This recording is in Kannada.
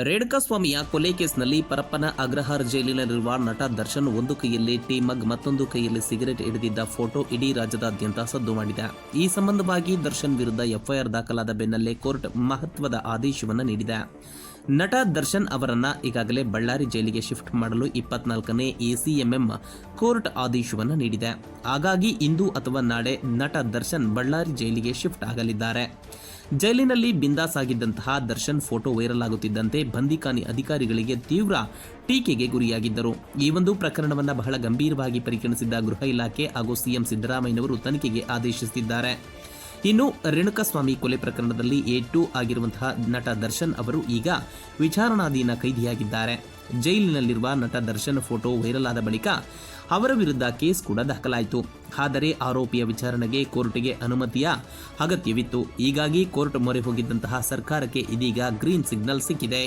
ರೇಣುಕಾಸ್ವಾಮಿಯ ಕೊಲೆ ಕೇಸ್ನಲ್ಲಿ ಪರಪ್ಪನ ಅಗ್ರಹಾರ ಜೈಲಿನಲ್ಲಿರುವ ನಟ ದರ್ಶನ್ ಒಂದು ಕೈಯಲ್ಲಿ ಟೀ ಮಗ್ ಮತ್ತೊಂದು ಕೈಯಲ್ಲಿ ಸಿಗರೆಟ್ ಹಿಡಿದಿದ್ದ ಫೋಟೋ ಇಡೀ ರಾಜ್ಯದಾದ್ಯಂತ ಸದ್ದು ಮಾಡಿದೆ. ಈ ಸಂಬಂಧವಾಗಿ ದರ್ಶನ್ ವಿರುದ್ಧ ಎಫ್ಐಆರ್ ದಾಖಲಾದ ಬೆನ್ನಲ್ಲೇ ಕೋರ್ಟ್ ಮಹತ್ವದ ಆದೇಶವನ್ನು ನೀಡಿದೆ. ನಟ ದರ್ಶನ್ ಅವರನ್ನ ಈಗಾಗಲೇ ಬಳ್ಳಾರಿ ಜೈಲಿಗೆ ಶಿಫ್ಟ್ ಮಾಡಲು 24ನೇ ಎಸಿಎಂಎಂ ಕೋರ್ಟ್ ಆದೇಶವನ್ನು ನೀಡಿದೆ. ಹಾಗಾಗಿ ಇಂದು ಅಥವಾ ನಾಳೆ ನಟ ದರ್ಶನ್ ಬಳ್ಳಾರಿ ಜೈಲಿಗೆ ಶಿಫ್ಟ್ ಆಗಲಿದ್ದಾರೆ. ಜೈಲಿನಲ್ಲಿ ಬಿಂದಾಸ್ ಆಗಿದ್ದಂತಹ ದರ್ಶನ್ ಫೋಟೋ ವೈರಲ್ ಆಗುತ್ತಿದ್ದಂತೆ ಬಂದಿಖಾನೆ ಅಧಿಕಾರಿಗಳಿಗೆ ತೀವ್ರ ಟೀಕೆಗೆ ಗುರಿಯಾಗಿದ್ದರು. ಈ ಒಂದು ಪ್ರಕರಣವನ್ನು ಬಹಳ ಗಂಭೀರವಾಗಿ ಪರಿಗಣಿಸಿದ್ದ ಗೃಹ ಇಲಾಖೆ ಹಾಗೂ ಸಿಎಂ ಸಿದ್ದರಾಮಯ್ಯನವರು ತನಿಖೆಗೆ ಆದೇಶಿಸಿದ್ದಾರೆ. ಇನ್ನು ರೇಣುಕಾಸ್ವಾಮಿ ಕೊಲೆ ಪ್ರಕರಣದಲ್ಲಿ A2 ಆಗಿರುವಂತಹ ನಟ ದರ್ಶನ್ ಅವರು ಈಗ ವಿಚಾರಣಾಧೀನ ಕೈದಿಯಾಗಿದ್ದಾರೆ. ಜೈಲಿನಲ್ಲಿರುವ ನಟ ದರ್ಶನ್ ಫೋಟೋ ವೈರಲ್ ಆದ ಬಳಿಕ ಅವರ ವಿರುದ್ಧ ಕೇಸ್ ಕೂಡ ದಾಖಲಾಯಿತು. ಆದರೆ ಆರೋಪಿಯ ವಿಚಾರಣೆಗೆ ಕೋರ್ಟ್ಗೆ ಅನುಮತಿಯ ಅಗತ್ಯವಿತ್ತು. ಹೀಗಾಗಿ ಕೋರ್ಟ್ ಮೊರೆ ಹೋಗಿದ್ದಂತಹ ಸರ್ಕಾರಕ್ಕೆ ಇದೀಗ ಗ್ರೀನ್ ಸಿಗ್ನಲ್ ಸಿಕ್ಕಿದೆ.